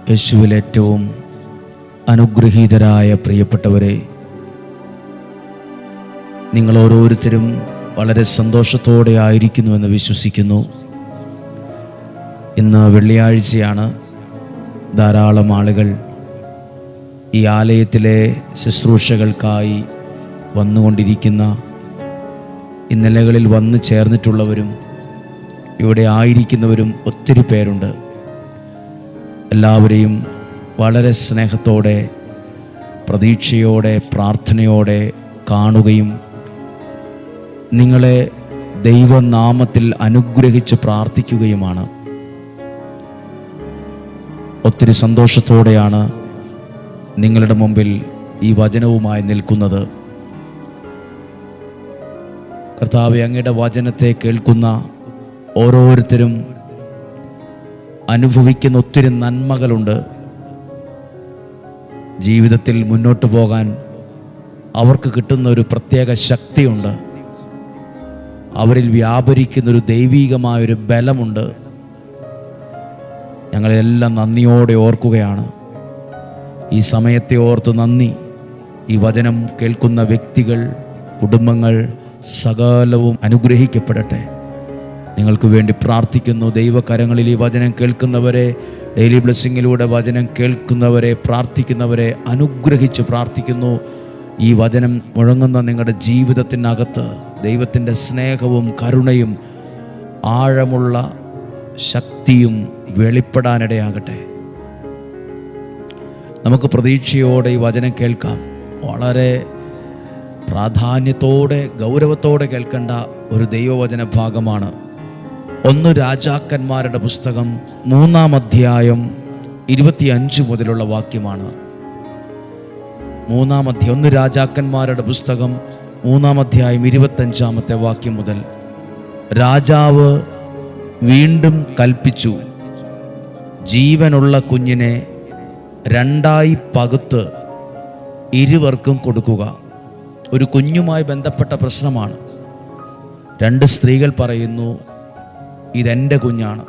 യേശുവിൽ ഏറ്റവും അനുഗ്രഹീതരായ പ്രിയപ്പെട്ടവരെ, നിങ്ങൾ ഓരോരുത്തരും വളരെ സന്തോഷത്തോടെ ആയിരിക്കുന്നുവെന്ന് വിശ്വസിക്കുന്നു. ഇന്ന് വെള്ളിയാഴ്ചയാണ്. ധാരാളം ആളുകൾ ഈ ആലയത്തിലെ ശുശ്രൂഷകൾക്കായി വന്നുകൊണ്ടിരിക്കുന്ന, ഇന്നലകളിൽ വന്നു ചേർന്നിട്ടുള്ളവരും ഇവിടെ ആയിരിക്കുന്നവരും ഒത്തിരി പേരുണ്ട്. എല്ലാവരെയും വളരെ സ്നേഹത്തോടെ, പ്രതീക്ഷയോടെ, പ്രാർത്ഥനയോടെ കാണുകയും നിങ്ങളെ ദൈവനാമത്തിൽ അനുഗ്രഹിച്ച് പ്രാർത്ഥിക്കുകയുമാണ്. ഒത്തിരി സന്തോഷത്തോടെയാണ് നിങ്ങളുടെ മുമ്പിൽ ഈ വചനവുമായി നിൽക്കുന്നത്. കർത്താവേ, അങ്ങയുടെ വചനത്തെ കേൾക്കുന്ന ഓരോരുത്തരും അനുഭവിക്കുന്ന ഒത്തിരി നന്മകളുണ്ട്. ജീവിതത്തിൽ മുന്നോട്ട് പോകാൻ അവർക്ക് കിട്ടുന്ന ഒരു പ്രത്യേക ശക്തിയുണ്ട്. അവരിൽ വ്യാപരിക്കുന്നൊരു ദൈവീകമായൊരു ബലമുണ്ട്. ഞങ്ങളെല്ലാം നന്ദിയോടെ ഓർക്കുകയാണ്. ഈ സമയത്തെ ഓർത്ത് നന്ദി. ഈ വചനം കേൾക്കുന്ന വ്യക്തികൾ, കുടുംബങ്ങൾ സകലവും അനുഗ്രഹിക്കപ്പെടട്ടെ. നിങ്ങൾക്ക് വേണ്ടി പ്രാർത്ഥിക്കുന്നു. ദൈവകരങ്ങളിൽ ഈ വചനം കേൾക്കുന്നവരെ, ഡെയിലി ബ്ലെസ്സിങ്ങിലൂടെ വചനം കേൾക്കുന്നവരെ, പ്രാർത്ഥിക്കുന്നവരെ അനുഗ്രഹിച്ച് പ്രാർത്ഥിക്കുന്നു. ഈ വചനം മുഴങ്ങുന്ന നിങ്ങളുടെ ജീവിതത്തിനകത്ത് ദൈവത്തിൻ്റെ സ്നേഹവും കരുണയും ആഴമുള്ള ശക്തിയും വെളിപ്പെടാനിടയാകട്ടെ. നമുക്ക് പ്രതീക്ഷയോടെ ഈ വചനം കേൾക്കാം. വളരെ പ്രാധാന്യത്തോടെ, ഗൗരവത്തോടെ കേൾക്കേണ്ട ഒരു ദൈവവചന ഭാഗമാണ്. 1 രാജാക്കന്മാരുടെ പുസ്തകം 3-ാം അധ്യായം 25 മുതലുള്ള വാക്യമാണ്. 1 രാജാക്കന്മാരുടെ പുസ്തകം 3-ാം അധ്യായം 25-ാമത്തെ വാക്യം മുതൽ. രാജാവ് വീണ്ടും കൽപ്പിച്ചു, ജീവനുള്ള കുഞ്ഞിനെ 2 പകുത്ത് ഇരുവർക്കും കൊടുക്കുക. ഒരു കുഞ്ഞുമായി ബന്ധപ്പെട്ട പ്രശ്നമാണ്. 2 സ്ത്രീകൾ പറയുന്നു, ഇതെൻ്റെ കുഞ്ഞാണ്.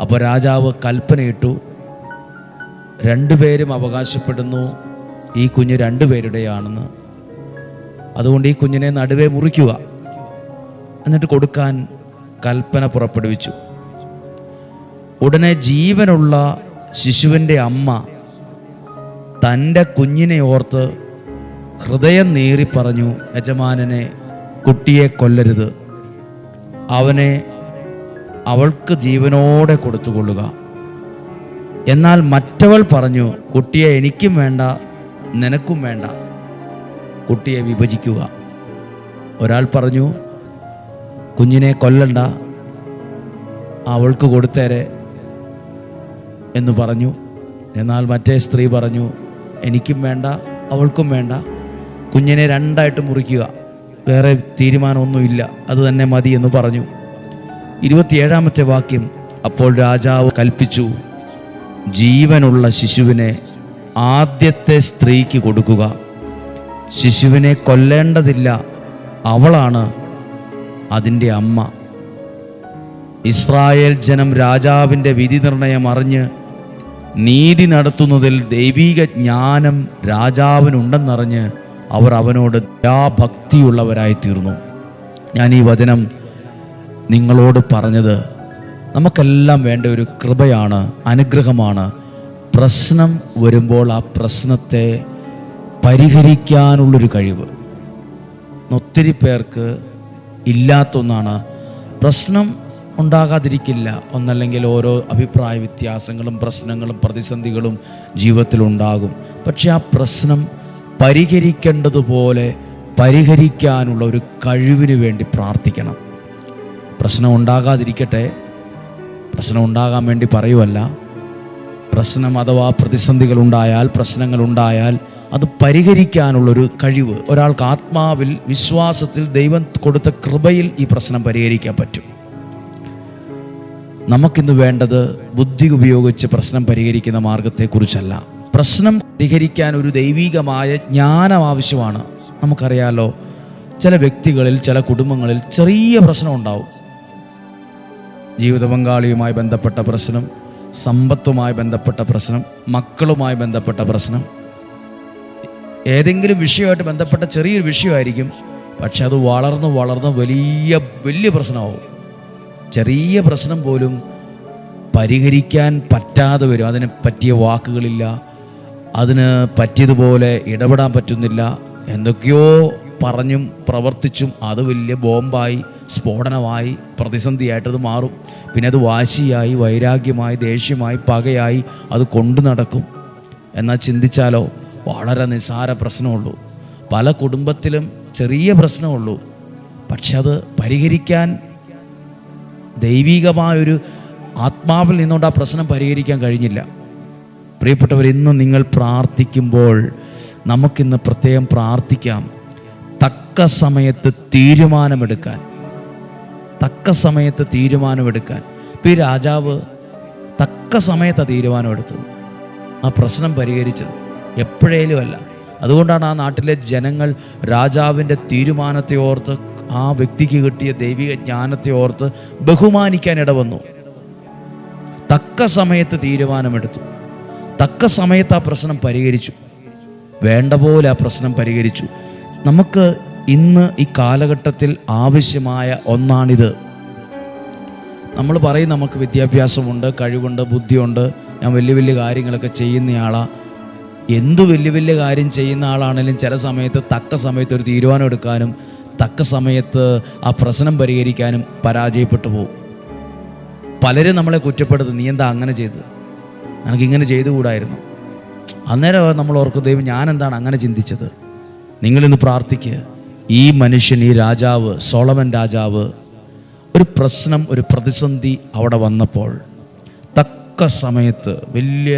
അപ്പോൾ രാജാവ് കൽപ്പനയിട്ടു. 2 പേരും അവകാശപ്പെടുന്നു ഈ കുഞ്ഞ് 2 പേരുടെയാണെന്ന്. അതുകൊണ്ട് ഈ കുഞ്ഞിനെ നടുവേ മുറിക്കുക, എന്നിട്ട് കൊടുക്കാൻ കൽപ്പന പുറപ്പെടുവിച്ചു. ഉടനെ ജീവനുള്ള ശിശുവിൻ്റെ അമ്മ തൻ്റെ കുഞ്ഞിനെ ഓർത്ത് ഹൃദയം നീറി പറഞ്ഞു, യജമാനനെ, കുട്ടിയെ കൊല്ലരുത്, അവനെ അവൾക്ക് ജീവനോടെ കൊടുത്തുകൊള്ളുക. എന്നാൽ മറ്റവൾ പറഞ്ഞു, കുട്ടിയെ എനിക്കും വേണ്ട, നിനക്കും വേണ്ട, കുട്ടിയെ വിഭജിക്കുക. ഒരാൾ പറഞ്ഞു, കുഞ്ഞിനെ കൊല്ലണ്ട, അവൾക്ക് കൊടുത്തേരെ എന്ന് പറഞ്ഞു. എന്നാൽ മറ്റേ സ്ത്രീ പറഞ്ഞു, എനിക്കും വേണ്ട, അവൾക്കും വേണ്ട, കുഞ്ഞിനെ 2 മുറിക്കുക, വേറെ തീരുമാനമൊന്നുമില്ല, അത് തന്നെ മതി എന്ന് പറഞ്ഞു. 27-ാമത്തെ വാക്യം. അപ്പോൾ രാജാവ് കൽപ്പിച്ചു, ജീവനുള്ള ശിശുവിനെ ആദ്യത്തെ സ്ത്രീക്ക് കൊടുക്കുക. ശിശുവിനെ കൊല്ലേണ്ടതില്ല, അവളാണ് അതിൻ്റെ അമ്മ. ഇസ്രായേൽ ജനം രാജാവിൻ്റെ വിധി നിർണയം അറിഞ്ഞ് നീതി നടത്തുന്നതിൽ ദൈവീക ജ്ഞാനം രാജാവിനുണ്ടെന്നറിഞ്ഞ് അവർ അവനോട് ദയാഭക്തിയുള്ളവരായി തീർന്നു. ഞാൻ ഈ വചനം നിങ്ങളോട് പറഞ്ഞത് നമുക്കെല്ലാം വേണ്ട ഒരു കൃപയാണ്, അനുഗ്രഹമാണ്. പ്രശ്നം വരുമ്പോൾ ആ പ്രശ്നത്തെ പരിഹരിക്കാനുള്ളൊരു കഴിവ് ഒത്തിരി പേർക്ക് ഇല്ലാത്തൊന്നാണ്. പ്രശ്നം ഉണ്ടാകാതിരിക്കില്ല, ഒന്നല്ലെങ്കിൽ ഓരോ അഭിപ്രായ വ്യത്യാസങ്ങളും പ്രശ്നങ്ങളും പ്രതിസന്ധികളും ജീവിതത്തിലുണ്ടാകും. പക്ഷെ ആ പ്രശ്നം പരിഹരിക്കേണ്ടതുപോലെ പരിഹരിക്കാനുള്ള ഒരു കഴിവിന് വേണ്ടി പ്രാർത്ഥിക്കണം. പ്രശ്നം ഉണ്ടാകാതിരിക്കട്ടെ, പ്രശ്നം ഉണ്ടാകാൻ വേണ്ടി പറയുമല്ല. പ്രശ്നം അഥവാ പ്രതിസന്ധികളുണ്ടായാൽ, പ്രശ്നങ്ങളുണ്ടായാൽ അത് പരിഹരിക്കാനുള്ളൊരു കഴിവ് ഒരാൾക്ക് ആത്മാവിൽ, വിശ്വാസത്തിൽ, ദൈവം കൊടുത്ത കൃപയിൽ ഈ പ്രശ്നം പരിഹരിക്കാൻ പറ്റും. നമുക്കിന്ന് വേണ്ടത് ബുദ്ധി ഉപയോഗിച്ച് പ്രശ്നം പരിഹരിക്കുന്ന മാർഗത്തെക്കുറിച്ചല്ല. പ്രശ്നം പരിഹരിക്കാൻ ഒരു ദൈവികമായ ജ്ഞാനം ആവശ്യമാണ്. നമുക്കറിയാലോ, ചില വ്യക്തികളിൽ, ചില കുടുംബങ്ങളിൽ ചെറിയ പ്രശ്നം ഉണ്ടാവും. ജീവിത പങ്കാളിയുമായി ബന്ധപ്പെട്ട പ്രശ്നം, സമ്പത്തുമായി ബന്ധപ്പെട്ട പ്രശ്നം, മക്കളുമായി ബന്ധപ്പെട്ട പ്രശ്നം, ഏതെങ്കിലും വിഷയമായിട്ട് ബന്ധപ്പെട്ട ചെറിയൊരു വിഷയമായിരിക്കും, പക്ഷെ അത് വളർന്ന് വളർന്ന് വലിയ പ്രശ്നമാവും. ചെറിയ പ്രശ്നം പോലും പരിഹരിക്കാൻ പറ്റാതെ വരും. അതിന് പറ്റിയ വാക്കുകളില്ല, അതിന് പറ്റിയതുപോലെ ഇടപെടാൻ പറ്റുന്നില്ല. എന്തൊക്കെയോ പറഞ്ഞും പ്രവർത്തിച്ചും അത് വലിയ ബോംബായി, സ്ഫോടനമായി, പ്രതിസന്ധിയായിട്ടത് മാറും. പിന്നെ അത് വാശിയായി, വൈരാഗ്യമായി, ദേഷ്യമായി, പകയായി അത് കൊണ്ടു നടക്കും. എന്നാൽ ചിന്തിച്ചാലോ, വളരെ നിസ്സാര പ്രശ്നമുള്ളൂ. പല കുടുംബത്തിലും ചെറിയ പ്രശ്നമുള്ളൂ, പക്ഷെ അത് പരിഹരിക്കാൻ ദൈവികമായൊരു ആത്മാവിൽ നിന്നുകൊണ്ട് ആ പ്രശ്നം പരിഹരിക്കാൻ കഴിഞ്ഞില്ല. പ്രിയപ്പെട്ടവർ, ഇന്ന് നിങ്ങൾ പ്രാർത്ഥിക്കുമ്പോൾ നമുക്കിന്ന് പ്രത്യേകം പ്രാർത്ഥിക്കാം, തക്ക സമയത്ത് തീരുമാനമെടുക്കാൻ. ഇപ്പോൾ ഈ രാജാവ് തക്ക സമയത്താണ് തീരുമാനമെടുത്തത്, ആ പ്രശ്നം പരിഹരിച്ചത്, എപ്പോഴേലും അല്ല. അതുകൊണ്ടാണ് ആ നാട്ടിലെ ജനങ്ങൾ രാജാവിൻ്റെ തീരുമാനത്തെ ഓർത്ത്, ആ വ്യക്തിക്ക് കിട്ടിയ ദൈവിക ജ്ഞാനത്തെ ഓർത്ത് ബഹുമാനിക്കാൻ ഇടവന്നു. തക്ക സമയത്ത് തീരുമാനമെടുത്തു, തക്ക സമയത്ത് ആ പ്രശ്നം പരിഹരിച്ചു, വേണ്ട പോലെ ആ പ്രശ്നം പരിഹരിച്ചു. നമുക്ക് ഇന്ന് ഈ കാലഘട്ടത്തിൽ ആവശ്യമായ ഒന്നാണിത്. നമ്മൾ പറയും നമുക്ക് വിദ്യാഭ്യാസമുണ്ട്, കഴിവുണ്ട്, ബുദ്ധിയുണ്ട്, ഞാൻ വലിയ കാര്യങ്ങളൊക്കെ ചെയ്യുന്നയാളാണ്. എന്തു വലിയ കാര്യം ചെയ്യുന്ന ആളാണെങ്കിലും ചില സമയത്ത് തക്ക സമയത്ത് ഒരു തീരുമാനം എടുക്കാനും തക്ക സമയത്ത് ആ പ്രശ്നം പരിഹരിക്കാനും പരാജയപ്പെട്ടു പോകും. പലരും നമ്മളെ കുറ്റപ്പെടുത്തും, നീ എന്താ അങ്ങനെ ചെയ്തത്, എനിക്കിങ്ങനെ ചെയ്തുകൂടായിരുന്നു. അന്നേരം നമ്മൾ ഓർക്കും, ദൈവം ഞാൻ എന്താണ് അങ്ങനെ ചിന്തിച്ചത്. നിങ്ങളിന്ന് പ്രാർത്ഥിക്കുക. ഈ മനുഷ്യൻ, ഈ രാജാവ്, സോളമൻ രാജാവ്, ഒരു പ്രശ്നം, ഒരു പ്രതിസന്ധി അവിടെ വന്നപ്പോൾ തക്ക സമയത്ത് വലിയ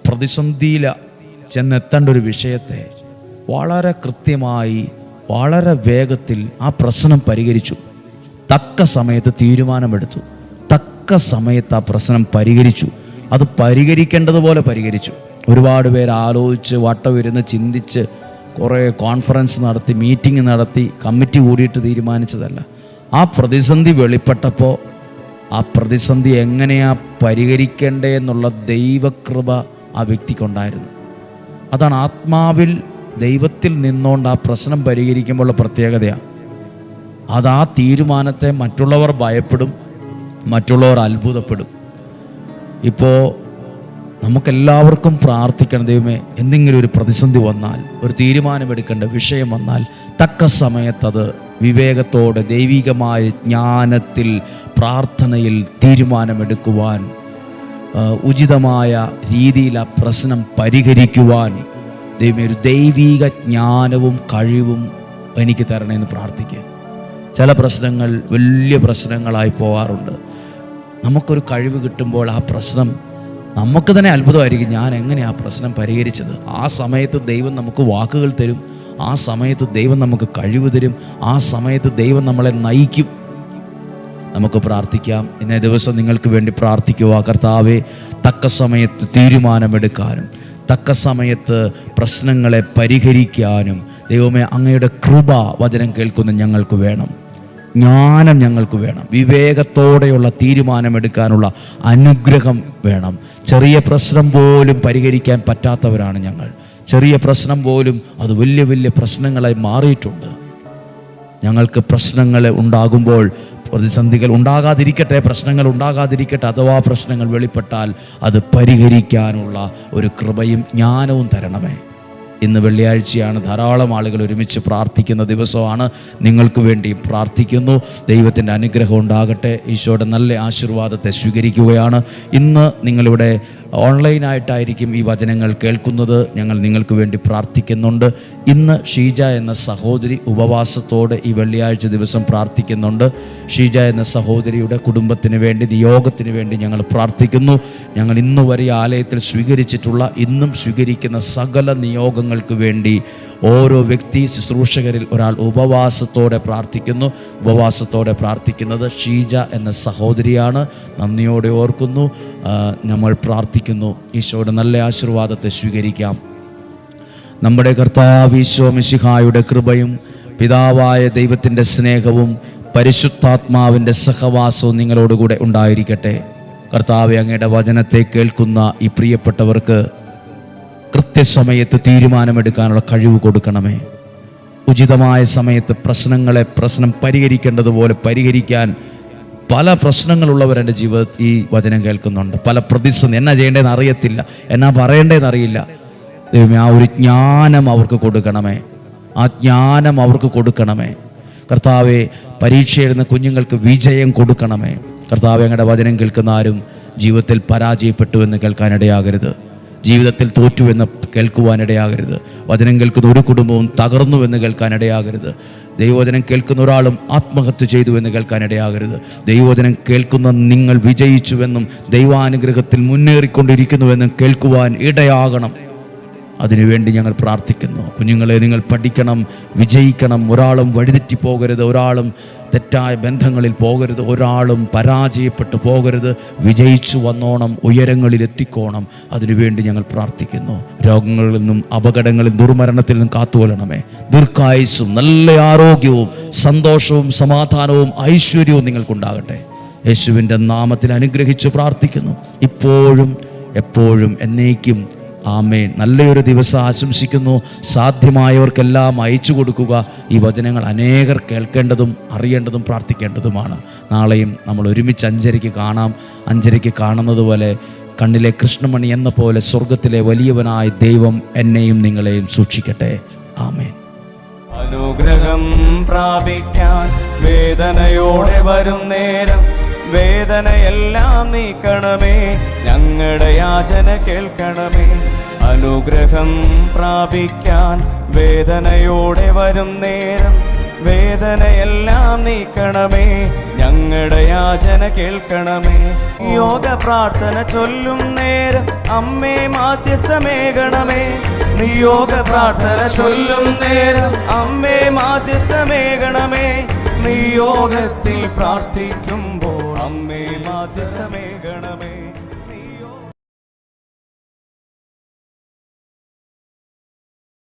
പ്രതിസന്ധിയിൽ ചെന്നെത്തേണ്ട ഒരു വിഷയത്തെ വളരെ കൃത്യമായി, വളരെ വേഗത്തിൽ ആ പ്രശ്നം പരിഹരിച്ചു. തക്ക സമയത്ത് തീരുമാനമെടുത്തു, തക്ക സമയത്ത് ആ പ്രശ്നം പരിഹരിച്ചു. അത് പരിഹരിക്കേണ്ടതുപോലെ പരിഹരിച്ചു. ഒരുപാട് പേര് ആലോചിച്ച് വട്ടമിരുന്ന് ചിന്തിച്ച് കുറേ കോൺഫറൻസ് നടത്തി, മീറ്റിംഗ് നടത്തി, കമ്മിറ്റി കൂടിയിട്ട് തീരുമാനിച്ചതല്ല. ആ പ്രതിസന്ധി വെളിപ്പെട്ടപ്പോൾ ആ പ്രതിസന്ധി എങ്ങനെയാ പരിഹരിക്കേണ്ടേ എന്നുള്ള ദൈവകൃപ ആ വ്യക്തിക്കുണ്ടായിരുന്നു. അതാണ് ആത്മാവിൽ ദൈവത്തിൽ നിന്നുകൊണ്ട് ആ പ്രശ്നം പരിഹരിക്കുമ്പോഴുള്ള പ്രത്യേകതയാണ്. അത് ആ തീരുമാനത്തെ മറ്റുള്ളവർ ഭയപ്പെടും, മറ്റുള്ളവർ അത്ഭുതപ്പെടും. ഇപ്പോൾ നമുക്കെല്ലാവർക്കും പ്രാർത്ഥിക്കണം, ദൈവമേ, എന്തെങ്കിലും ഒരു പ്രതിസന്ധി വന്നാൽ, ഒരു തീരുമാനമെടുക്കേണ്ട വിഷയം വന്നാൽ തക്ക സമയത്തത് വിവേകത്തോടെ ദൈവികമായ ജ്ഞാനത്തിൽ പ്രാർത്ഥനയിൽ തീരുമാനമെടുക്കുവാൻ, ഉചിതമായ രീതിയിൽ ആ പ്രശ്നം പരിഹരിക്കുവാൻ ദൈവമേ ഒരു ദൈവിക ജ്ഞാനവും കഴിവും എനിക്ക് തരണമെന്ന് പ്രാർത്ഥിക്കുക. ചില പ്രശ്നങ്ങൾ വലിയ പ്രശ്നങ്ങളായി പോകാറുണ്ട്. നമുക്കൊരു കഴിവ് കിട്ടുമ്പോൾ ആ പ്രശ്നം നമുക്ക് തന്നെ അത്ഭുതമായിരിക്കും, ഞാൻ എങ്ങനെ ആ പ്രശ്നം പരിഹരിച്ചത്. ആ സമയത്ത് ദൈവം നമുക്ക് വാക്കുകൾ തരും, ആ സമയത്ത് ദൈവം നമുക്ക് കഴിവ് തരും, ആ സമയത്ത് ദൈവം നമ്മളെ നയിക്കും. നമുക്ക് പ്രാർത്ഥിക്കാം. ഇന്നേ ദിവസം നിങ്ങൾക്ക് വേണ്ടി പ്രാർത്ഥിക്കുക. കർത്താവേ, തക്ക സമയത്ത് തീരുമാനമെടുക്കാനും തക്ക സമയത്ത് പ്രശ്നങ്ങളെ പരിഹരിക്കാനും ദൈവമേ അങ്ങയുടെ കൃപ വചനം കേൾക്കുന്ന ഞങ്ങൾക്ക് വേണം, ജ്ഞാനം ഞങ്ങൾക്ക് വേണം, വിവേകത്തോടെയുള്ള തീരുമാനമെടുക്കാനുള്ള അനുഗ്രഹം വേണം. ചെറിയ പ്രശ്നം പോലും പരിഹരിക്കാൻ പറ്റാത്തവരാണ് ഞങ്ങൾ. ചെറിയ പ്രശ്നം പോലും അത് വലിയ പ്രശ്നങ്ങളായി മാറിയിട്ടുണ്ട്. ഞങ്ങൾക്ക് പ്രശ്നങ്ങൾ ഉണ്ടാകുമ്പോൾ, പ്രതിസന്ധികൾ ഉണ്ടാകാതിരിക്കട്ടെ, പ്രശ്നങ്ങൾ ഉണ്ടാകാതിരിക്കട്ടെ, അഥവാ പ്രശ്നങ്ങൾ വെളിപ്പെട്ടാൽ അത് പരിഹരിക്കാനുള്ള ഒരു കൃപയും ജ്ഞാനവും തരണമേ. ഇന്ന് വെള്ളിയാഴ്ചയാണ്, ധാരാളം ആളുകൾ ഒരുമിച്ച് പ്രാർത്ഥിക്കുന്ന ദിവസമാണ്. നിങ്ങൾക്ക് വേണ്ടി പ്രാർത്ഥിക്കുന്നു. ദൈവത്തിൻ്റെ അനുഗ്രഹം ഉണ്ടാകട്ടെ. ഈശോയുടെ നല്ല ആശീർവാദത്തെ സ്വീകരിക്കുകയാണ്. ഇന്ന് നിങ്ങളിവിടെ ഓൺലൈനായിട്ടായിരിക്കും ഈ വചനങ്ങൾ കേൾക്കുന്നത്. ഞങ്ങൾ നിങ്ങൾക്ക് വേണ്ടി പ്രാർത്ഥിക്കുന്നുണ്ട്. ഇന്ന് ഷീജ എന്ന സഹോദരി ഉപവാസത്തോടെ ഈ വെള്ളിയാഴ്ച ദിവസം പ്രാർത്ഥിക്കുന്നുണ്ട്. ഷീജ എന്ന സഹോദരിയുടെ കുടുംബത്തിന് വേണ്ടി, നിയോഗത്തിന് വേണ്ടി ഞങ്ങൾ പ്രാർത്ഥിക്കുന്നു. ഞങ്ങൾ ഇന്നു വരെ ആലയത്തിൽ സ്വീകരിച്ചിട്ടുള്ള, ഇന്നും സ്വീകരിക്കുന്ന സകല നിയോഗങ്ങൾക്ക് വേണ്ടി ഓരോ വ്യക്തി ശുശ്രൂഷകരിൽ ഒരാൾ ഉപവാസത്തോടെ പ്രാർത്ഥിക്കുന്നു. ഉപവാസത്തോടെ പ്രാർത്ഥിക്കുന്നത് ഷീജ എന്ന സഹോദരിയാണ്. നന്ദിയോടെ ഓർക്കുന്നു. നമ്മൾ പ്രാർത്ഥിക്കുന്നു. ഈശോയുടെ നല്ല ആശീർവാദത്തെ സ്വീകരിക്കാം. നമ്മുടെ കർത്താവ് ഈശോ മിശിഹായുടെ കൃപയും പിതാവായ ദൈവത്തിൻ്റെ സ്നേഹവും പരിശുദ്ധാത്മാവിൻ്റെ സഹവാസവും നിങ്ങളോടുകൂടെ ഉണ്ടായിരിക്കട്ടെ. കർത്താവെ, അങ്ങയുടെ വചനത്തെ കേൾക്കുന്ന ഈ പ്രിയപ്പെട്ടവർക്ക് കൃത്യസമയത്ത് തീരുമാനമെടുക്കാനുള്ള കഴിവ് കൊടുക്കണമേ. ഉചിതമായ സമയത്ത് പ്രശ്നം പരിഹരിക്കേണ്ടതുപോലെ പരിഹരിക്കാൻ പല പ്രശ്നങ്ങളുള്ളവർ എൻ്റെ ജീവിതത്തിൽ ഈ വചനം കേൾക്കുന്നുണ്ട്. പല പ്രതിസന്ധി, എന്നാ ചെയ്യേണ്ടതെന്ന് അറിയത്തില്ല, എന്നാ പറയേണ്ടതെന്ന് അറിയില്ല. ദൈവമേ, ആ ഒരു ജ്ഞാനം അവർക്ക് കൊടുക്കണമേ, ആ ജ്ഞാനം അവർക്ക് കൊടുക്കണമേ. കർത്താവെ, പരീക്ഷ എഴുതുന്ന കുഞ്ഞുങ്ങൾക്ക് വിജയം കൊടുക്കണമേ. കർത്താവെ, അങ്ങയുടെ വചനം കേൾക്കുന്ന ആരും ജീവിതത്തിൽ പരാജയപ്പെട്ടു എന്ന് കേൾക്കാനിടയാകരുത്, ജീവിതത്തിൽ തോറ്റുവെന്ന് കേൾക്കുവാനിടയാകരുത്. വചനം കേൾക്കുന്ന ഒരു കുടുംബവും തകർന്നുവെന്ന് കേൾക്കാനിടയാകരുത്. ദൈവവചനം കേൾക്കുന്ന ഒരാളും ആത്മഹത്യ ചെയ്തു എന്ന് കേൾക്കാനിടയാകരുത്. ദൈവവചനം കേൾക്കുന്ന നിങ്ങൾ വിജയിച്ചുവെന്നും ദൈവാനുഗ്രഹത്തിൽ മുന്നേറിക്കൊണ്ടിരിക്കുന്നുവെന്നും കേൾക്കുവാൻ ഇടയാകണം. അതിനുവേണ്ടി ഞങ്ങൾ പ്രാർത്ഥിക്കുന്നു. കുഞ്ഞുങ്ങളെ, നിങ്ങൾ പഠിക്കണം, വിജയിക്കണം. ഒരാളും വഴിതെറ്റി പോകരുത്, ഒരാളും തെറ്റായ ബന്ധങ്ങളിൽ പോകരുത്, ഒരാളും പരാജയപ്പെട്ടു പോകരുത്. വിജയിച്ചു വന്നോണം, ഉയരങ്ങളിൽ എത്തിക്കോണം. അതിനുവേണ്ടി ഞങ്ങൾ പ്രാർത്ഥിക്കുന്നു. രോഗങ്ങളിൽ നിന്നും അപകടങ്ങളിൽ ദുർമരണത്തിൽ നിന്നും കാത്തുകൊള്ളണമേ. ദീർഘായുസ്സും നല്ല ആരോഗ്യവും സന്തോഷവും സമാധാനവും ഐശ്വര്യവും നിങ്ങൾക്കുണ്ടാകട്ടെ. യേശുവിൻ്റെ നാമത്തിൽ അനുഗ്രഹിച്ച് പ്രാർത്ഥിക്കുന്നു, ഇപ്പോഴും എപ്പോഴും എന്നേക്കും. ആമേൻ. നല്ലൊരു ദിവസം ആശംസിക്കുന്നു. സാധ്യമായവർക്കെല്ലാം അയച്ചു കൊടുക്കുക. ഈ വചനങ്ങൾ അനേകർ കേൾക്കേണ്ടതും അറിയേണ്ടതും പ്രാർത്ഥിക്കേണ്ടതുമാണ്. നാളെയും നമ്മൾ ഒരുമിച്ച് 5:30 കാണാം. 5:30 കാണുന്നത് പോലെ കണ്ണിലെ കൃഷ്ണമണി എന്ന പോലെ സ്വർഗത്തിലെ വലിയവനായ ദൈവം എന്നെയും നിങ്ങളെയും സൂക്ഷിക്കട്ടെ. ആമേൻ. അനുഗ്രഹം പ്രാപിക്കാൻ വേദനയോടെ വരും നേരം വേദനയെല്ലാം നീക്കണമേ, ഞങ്ങളുടെ യാചന കേൾക്കണമേ. അനുഗ്രഹം പ്രാപിക്കാൻ വേദനയോടെ വരും നേരം വേദനയെല്ലാം നീക്കണമേ, ഞങ്ങളുടെ യാചന കേൾക്കണമേ. യോഗ പ്രാർത്ഥന ചൊല്ലും നേരം അമ്മേ മാധ്യസ്ഥമേകണമേ. നിയോഗ പ്രാർത്ഥന ചൊല്ലും നേരം അമ്മേ മാധ്യസ്ഥമേകണമേ. നിയോഗത്തിൽ പ്രാർത്ഥിക്കുമ്പോൾ അമ്മേ മാധ്യസ്ഥമേകണമേ.